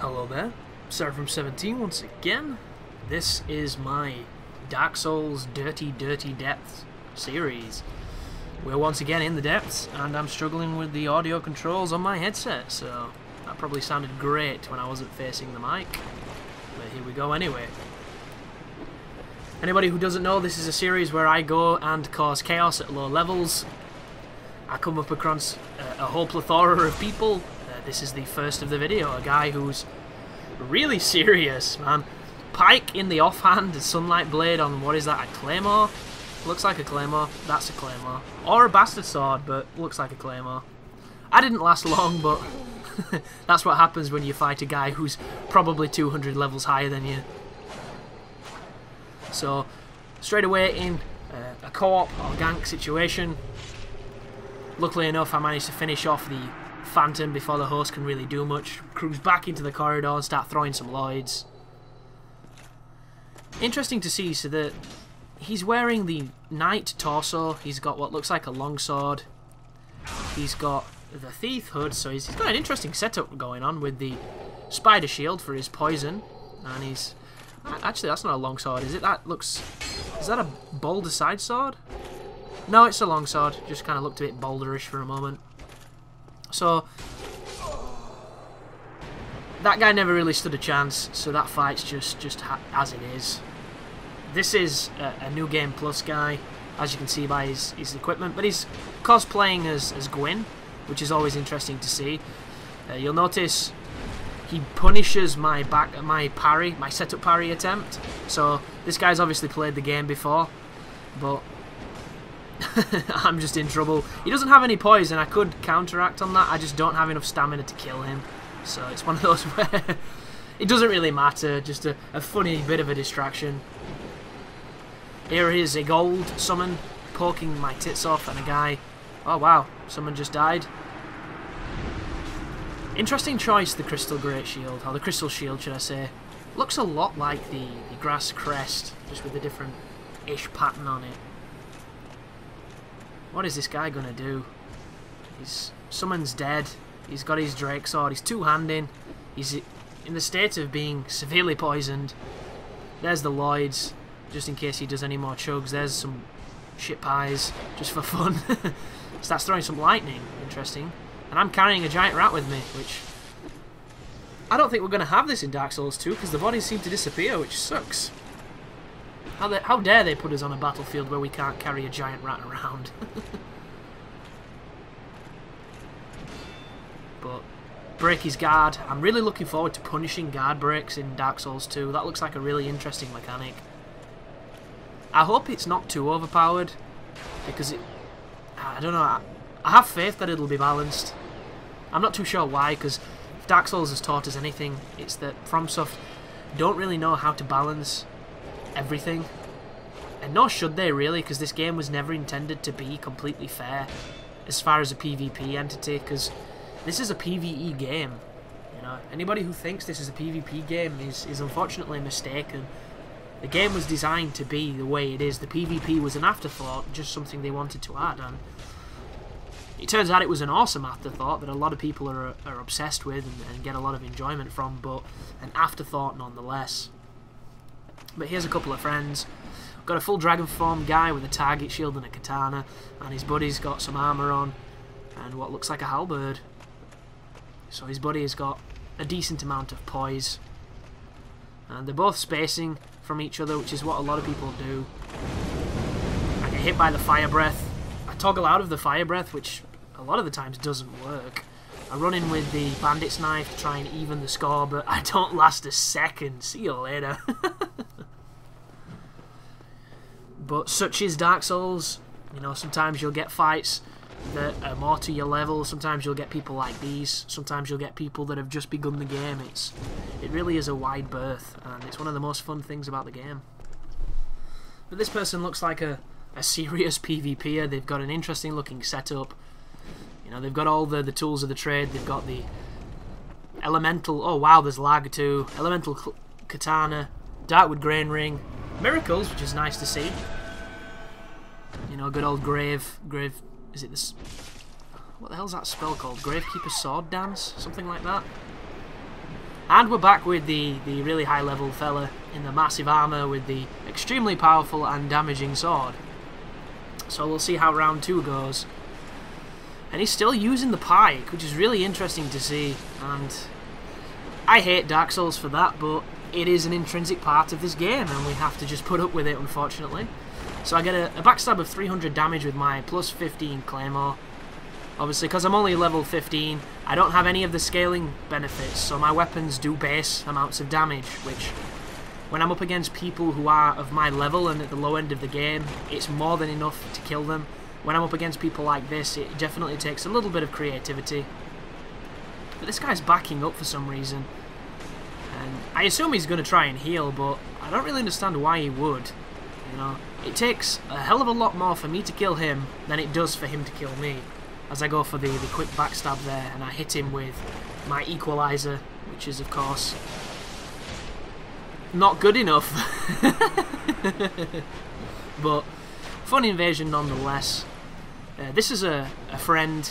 Hello there, Seraphim17 once again. This is my Dark Souls Dirty Depths series. We're once again in the depths, and I'm struggling with the audio controls on my headset, so that probably sounded great when I wasn't facing the mic. But here we go anyway. Anybody who doesn't know, this is a series where I go and cause chaos at low levels. I come up across a whole plethora of people. This is the first of the video, a guy who's really serious, man. Pike in the offhand, a sunlight blade on, what is that, a claymore? Looks like a claymore, that's a claymore. Or a bastard sword, but looks like a claymore. I didn't last long, but that's what happens when you fight a guy who's probably 200 levels higher than you. So, straight away in a co-op or gank situation. Luckily enough, I managed to finish off the Phantom before the host can really do much. Cruise back into the corridor and start throwing some Lloyds. Interesting to see, so that he's wearing the knight torso. He's got what looks like a longsword. He's got the thief hood, so he's got an interesting setup going on with the spider shield for his poison. And he's... Actually, that's not a longsword, is it? That looks... Is that a boulder side sword? No, it's a longsword. Just kind of looked a bit boulderish for a moment. So, that guy never really stood a chance, so that fight's just as it is. This is a New Game Plus guy, as you can see by his equipment, but he's cosplaying as Gwyn, which is always interesting to see. You'll notice he punishes my setup parry attempt, so this guy's obviously played the game before, but I'm just in trouble. He doesn't have any poison. I could counteract on that. I just don't have enough stamina to kill him. So it's one of those where it doesn't really matter. Just a funny bit of a distraction. Here is a gold summon poking my tits off, and a guy... Oh wow, someone just died. Interesting choice, the Crystal Great Shield, or the Crystal Shield should I say. Looks a lot like the Grass Crest, just with a different-ish pattern on it. What is this guy gonna do? Someone's dead. He's got his Drake Sword. He's two-handing. He's in the state of being severely poisoned. There's the Lloyds, just in case he does any more chugs. There's some shit pies, just for fun. Starts throwing some lightning. Interesting. And I'm carrying a giant rat with me, which... I don't think we're gonna have this in Dark Souls 2, because the bodies seem to disappear, which sucks. How dare they put us on a battlefield where we can't carry a giant rat around? But break his guard. I'm really looking forward to punishing guard breaks in Dark Souls 2. That looks like a really interesting mechanic. I hope it's not too overpowered, because I don't know. I have faith that it'll be balanced. I'm not too sure why, because if Dark Souls has taught us anything, it's that FromSoft don't really know how to balance everything, and nor should they really, because this game was never intended to be completely fair as far as a PvP entity, because this is a PvE game. You know, anybody who thinks this is a PvP game is unfortunately mistaken. The game was designed to be the way it is. The PvP was an afterthought, just something they wanted to add, and it turns out it was an awesome afterthought that a lot of people are obsessed with and get a lot of enjoyment from, but an afterthought nonetheless. But here's a couple of friends. Got a full dragon form guy with a target shield and a katana, and his buddy's got some armour on and what looks like a halberd. So his buddy has got a decent amount of poise, and they're both spacing from each other, which is what a lot of people do. I get hit by the fire breath. I toggle out of the fire breath, which a lot of the times doesn't work. I run in with the bandit's knife to try and even the score, but I don't last a second. See you later. But such is Dark Souls. You know, sometimes you'll get fights that are more to your level. Sometimes you'll get people like these. Sometimes you'll get people that have just begun the game. It really is a wide berth, and it's one of the most fun things about the game. But this person looks like a serious PvPer. They've got an interesting looking setup. You know, they've got all the tools of the trade. They've got the elemental... Oh wow, there's lag too. Elemental katana, Darkwood grain ring, miracles, which is nice to see. You know, good old grave. Is it this? What the hell's that spell called? Gravekeeper's Sword Dance? Something like that. And we're back with the really high level fella in the massive armour with the extremely powerful and damaging sword. So we'll see how round 2 goes. And he's still using the pike, which is really interesting to see. And I hate Dark Souls for that, but it is an intrinsic part of this game and we have to just put up with it, unfortunately. So I get a backstab of 300 damage with my plus 15 claymore. Obviously, because I'm only level 15, I don't have any of the scaling benefits, so my weapons do base amounts of damage, which, when I'm up against people who are of my level and at the low end of the game, it's more than enough to kill them. When I'm up against people like this, it definitely takes a little bit of creativity. But this guy's backing up for some reason. And I assume he's going to try and heal, but I don't really understand why he would. You know, it takes a hell of a lot more for me to kill him than it does for him to kill me. As I go for the quick backstab there, and I hit him with my equalizer, which is, of course, not good enough. But fun invasion nonetheless. This is a friend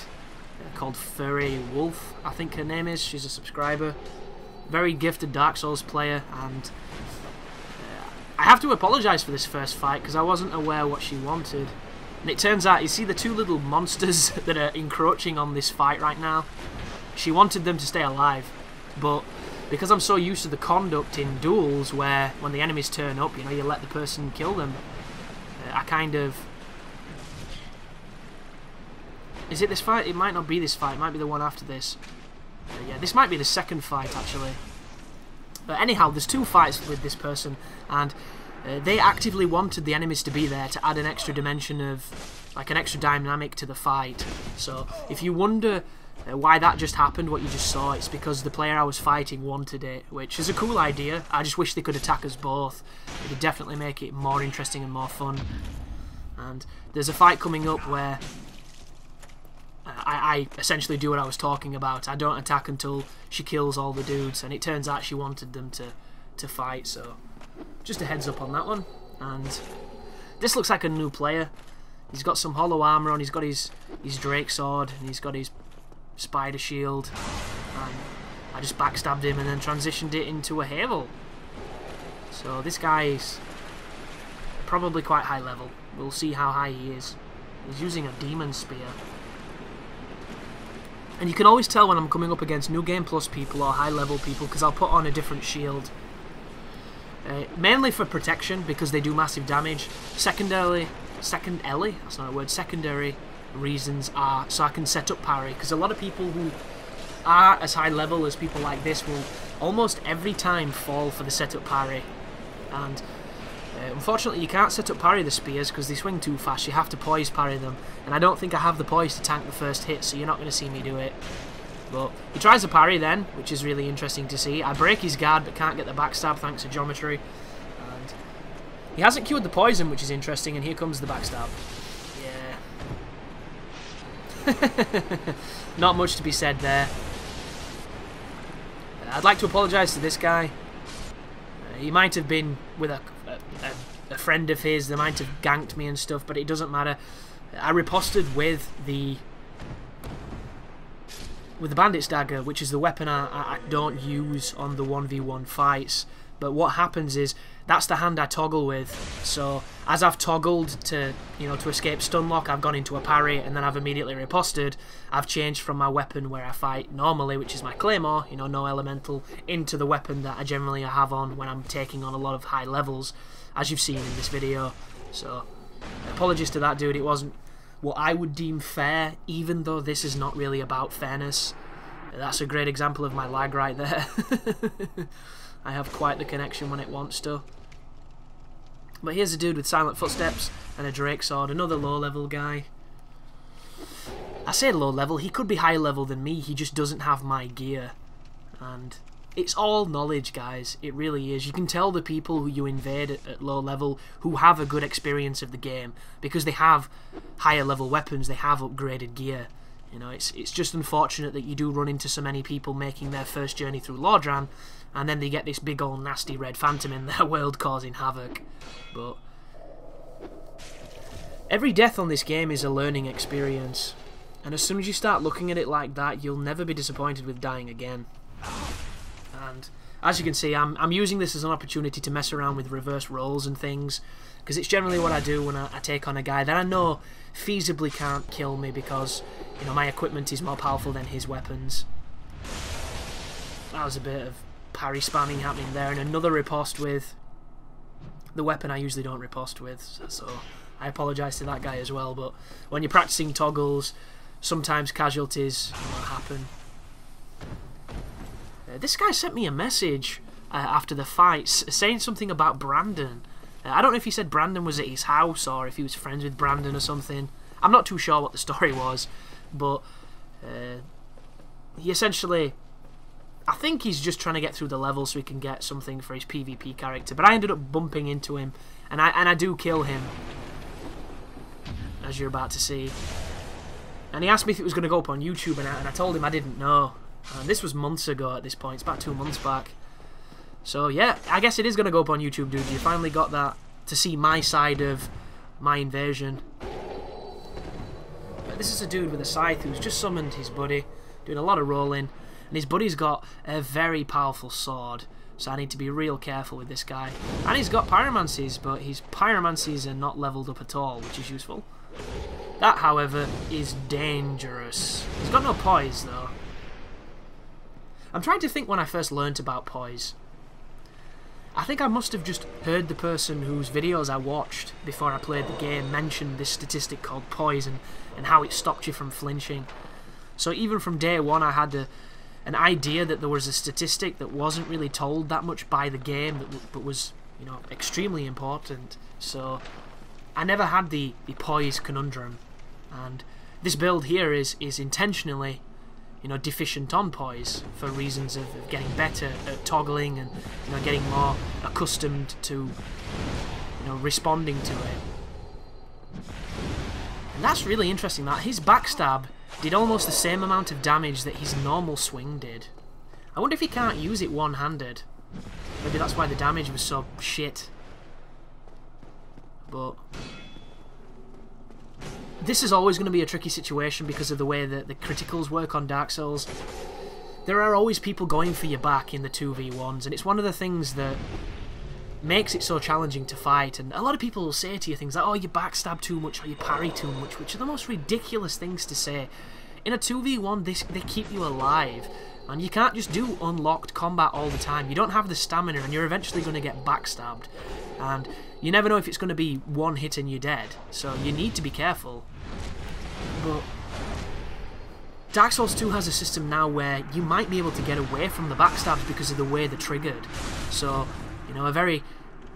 called Furry Wolf, I think her name is. She's a subscriber. Very gifted Dark Souls player, and I have to apologise for this first fight because I wasn't aware what she wanted. And it turns out, you see the 2 little monsters that are encroaching on this fight right now? She wanted them to stay alive, but because I'm so used to the conduct in duels where when the enemies turn up, you know, you let the person kill them, I kind of... Is it this fight? It might not be this fight, it might be the one after this. Yeah, this might be the second fight, actually. But anyhow, there's 2 fights with this person, and they actively wanted the enemies to be there to add an extra dimension of, like, an extra dynamic to the fight. So if you wonder why that just happened, what you just saw, it's because the player I was fighting wanted it, which is a cool idea. I just wish they could attack us both. It would definitely make it more interesting and more fun. And there's a fight coming up where I essentially do what I was talking about. I don't attack until she kills all the dudes, and it turns out she wanted them to fight, so just a heads up on that one. And this looks like a new player. He's got some hollow armor on, he's got his Drake sword, and he's got his spider shield. And I just backstabbed him and then transitioned it into a Havel. So this guy is probably quite high level. We'll see how high he is. He's using a demon spear. And you can always tell when I'm coming up against New Game Plus people or high level people because I'll put on a different shield. Mainly for protection because they do massive damage. Secondary reasons are so I can set up parry, because a lot of people who are as high level as people like this will almost every time fall for the setup parry. And unfortunately you can't set up parry the spears because they swing too fast. You have to poise parry them, and I don't think I have the poise to tank the first hit, so you're not going to see me do it. But he tries a parry then, which is really interesting to see. I break his guard but can't get the backstab thanks to geometry. And he hasn't cured the poison, which is interesting, and here comes the backstab. Yeah. Not much to be said there. I'd like to apologise to this guy. He might have been with a friend of his, they might have ganked me and stuff, but it doesn't matter. I riposted with the Bandit's Dagger, which is the weapon I don't use on the 1v1 fights. But what happens is, that's the hand I toggle with. So, as I've toggled to, you know, to escape stunlock, I've gone into a parry, and then I've immediately riposted. I've changed from my weapon where I fight normally, which is my claymore, you know, no elemental, into the weapon that I generally have on when I'm taking on a lot of high levels, as you've seen in this video. So, apologies to that dude, it wasn't what I would deem fair, even though this is not really about fairness. That's a great example of my lag right there. I have quite the connection when it wants to. But here's a dude with silent footsteps and a Drake sword, another low level guy. I say low level, he could be higher level than me, he just doesn't have my gear. And it's all knowledge, guys, it really is. You can tell the people who you invade at low level who have a good experience of the game because they have higher level weapons, they have upgraded gear. You know, it's just unfortunate that you do run into so many people making their first journey through Lordran, and then they get this big old nasty red phantom in their world causing havoc. But every death on this game is a learning experience, and as soon as you start looking at it like that, you'll never be disappointed with dying again. And And as you can see, I'm using this as an opportunity to mess around with reverse rolls and things, because it's generally what I do when I take on a guy that I know feasibly can't kill me because, you know, my equipment is more powerful than his weapons. That was a bit of parry spamming happening there, and another riposte with the weapon I usually don't riposte with, so I apologise to that guy as well. But when you're practicing toggles, sometimes casualties happen. This guy sent me a message after the fight saying something about Brandon. I don't know if he said Brandon was at his house or if he was friends with Brandon or something. I'm not too sure what the story was, but he essentially... I think he's just trying to get through the level so he can get something for his PvP character. But I ended up bumping into him, and I do kill him, as you're about to see. And he asked me if it was going to go up on YouTube, and I told him I didn't know. And this was months ago at this point. It's about 2 months back. So yeah, I guess it is going to go up on YouTube, dude. You finally got that to see my side of my invasion. But this is a dude with a scythe who's just summoned his buddy, doing a lot of rolling. And his buddy's got a very powerful sword, so I need to be real careful with this guy. And he's got pyromancies, but his pyromancies are not leveled up at all, which is useful. That, however, is dangerous. He's got no poise, though. I'm trying to think when I first learnt about poise. I think I must have just heard the person whose videos I watched before I played the game mention this statistic called poise and how it stopped you from flinching. So even from day one I had an idea that there was a statistic that wasn't really told that much by the game, but was, you know, extremely important. So I never had the poise conundrum, and this build here is intentionally, you know, deficient on poise for reasons of getting better at toggling and, you know, getting more accustomed to, you know, responding to it. And that's really interesting, that his backstab did almost the same amount of damage that his normal swing did. I wonder if he can't use it one-handed. Maybe that's why the damage was so shit. But this is always going to be a tricky situation because of the way that the criticals work on Dark Souls. There are always people going for your back in the 2v1s, and it's one of the things that makes it so challenging to fight. And a lot of people will say to you things like, oh, you backstab too much or you parry too much, which are the most ridiculous things to say. In a 2v1, they keep you alive, and you can't just do unlocked combat all the time. You don't have the stamina, and you're eventually going to get backstabbed, and you never know if it's going to be one hit and you're dead, so you need to be careful. But Dark Souls 2 has a system now where you might be able to get away from the backstabs because of the way they're triggered. So, you know, a very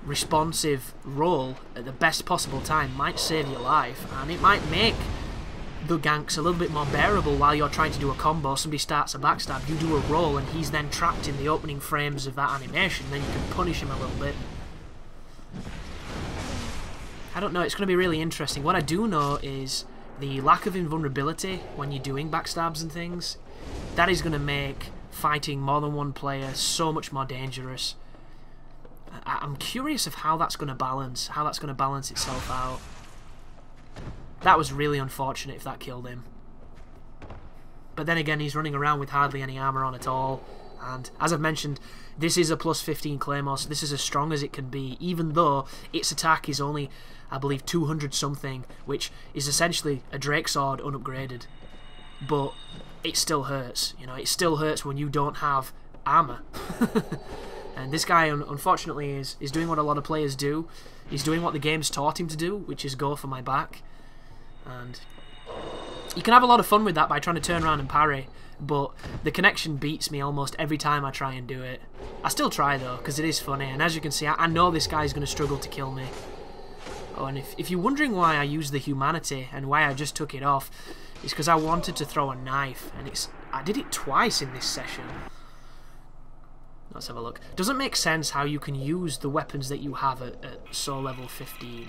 responsive roll at the best possible time might save your life, and it might make the ganks a little bit more bearable while you're trying to do a combo. Somebody starts a backstab, you do a roll, and he's then trapped in the opening frames of that animation, then you can punish him a little bit. I don't know, it's going to be really interesting. What I do know is the lack of invulnerability when you're doing backstabs and things. That is going to make fighting more than one player so much more dangerous. I'm curious of how that's going to balance itself out. That was really unfortunate if that killed him. But then again, he's running around with hardly any armor on at all. And as I've mentioned, this is a plus 15 Claymore, so this is as strong as it can be, even though its attack is only, I believe, 200 something, which is essentially a Drake Sword unupgraded. But it still hurts, you know, it still hurts when you don't have armor. And this guy, unfortunately, is doing what a lot of players do. He's doing what the game's taught him to do, which is go for my back. And you can have a lot of fun with that by trying to turn around and parry, but the connection beats me almost every time I try and do it. I still try, though, because it is funny, and as you can see, I know this guy's going to struggle to kill me. Oh, and if you're wondering why I used the humanity and why I just took it off, it's because I wanted to throw a knife, and I did it twice in this session. Let's have a look. Doesn't make sense how you can use the weapons that you have at soul level 15.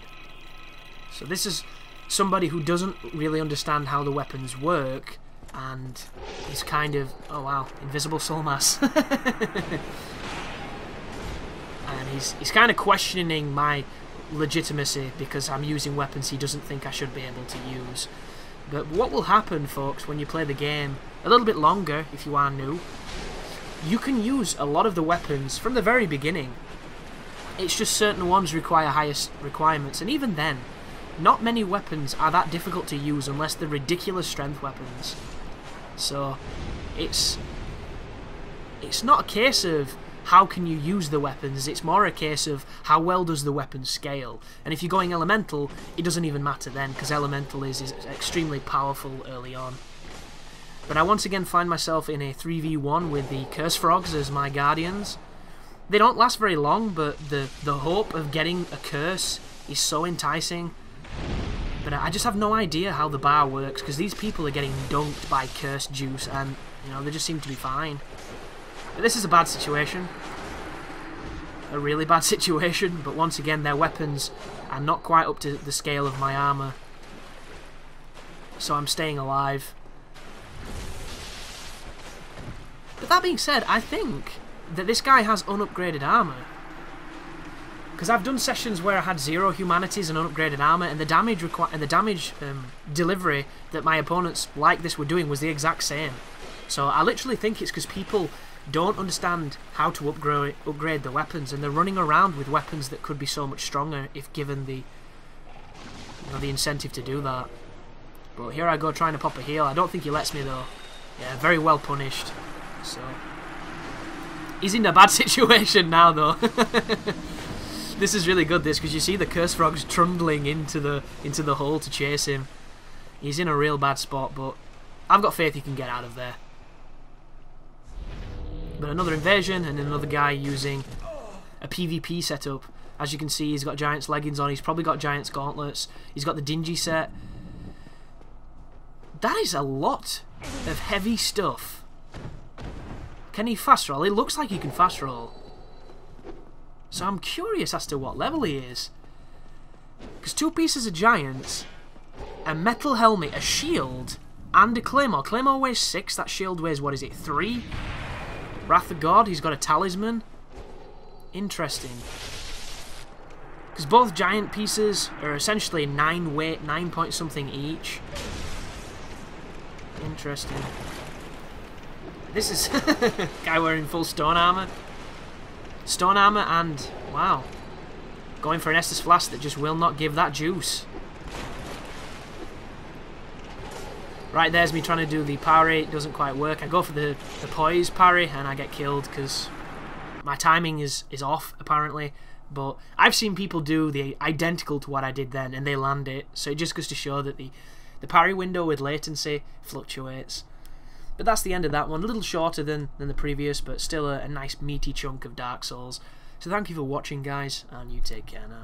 So this is somebody who doesn't really understand how the weapons work, and he's kind of, oh wow, invisible soul mass. And he's kind of questioning my legitimacy because I'm using weapons he doesn't think I should be able to use. But what will happen, folks, when you play the game a little bit longer, if you are new, you can use a lot of the weapons from the very beginning. It's just certain ones require higher requirements, and even then, not many weapons are that difficult to use unless they're ridiculous strength weapons. So, it's not a case of how can you use the weapons, it's more a case of how well does the weapon scale. And if you're going elemental, it doesn't even matter then, because elemental is extremely powerful early on. But I once again find myself in a 3v1 with the Curse Frogs as my guardians. They don't last very long, but the hope of getting a curse is so enticing. But I just have no idea how the bar works, because these people are getting dunked by curse juice, and you know, they just seem to be fine. But this is a bad situation. A really bad situation, but once again their weapons are not quite up to the scale of my armour. So I'm staying alive. But that being said, I think that this guy has unupgraded armour. Because I've done sessions where I had 0 humanities and unupgraded armour, and the damage delivery that my opponents like this were doing was the exact same. So I literally think it's because people don't understand how to upgrade the weapons, and they're running around with weapons that could be so much stronger if given the incentive to do that. But here I go trying to pop a heal. I don't think he lets me though. Yeah, very well punished. So he's in a bad situation now though. This is really good, this, because you see the Curse Frogs trundling into the hole to chase him. He's in a real bad spot, but I've got faith he can get out of there. But another invasion, and another guy using a PvP setup. As you can see, he's got Giant's leggings on, he's probably got Giant's gauntlets, he's got the dingy set. That is a lot of heavy stuff. Can he fast roll? It looks like he can fast roll. So I'm curious as to what level he is. Because 2 pieces of Giants, a metal helmet, a shield, and a Claymore. Claymore weighs 6, that shield weighs, what is it, 3? Wrath of God, he's got a talisman. Interesting. Because both Giant pieces are essentially 9 weight, 9 point something each. Interesting. This is guy wearing full stone armor. Stone armor and, wow, going for an Estus Flask that just will not give that juice. Right, there's me trying to do the parry, it doesn't quite work. I go for the Poise parry and I get killed because my timing is off apparently. But I've seen people do the identical to what I did then and they land it. So it just goes to show that the parry window with latency fluctuates. But that's the end of that one. A little shorter than the previous, but still a nice meaty chunk of Dark Souls. So thank you for watching, guys, and you take care now.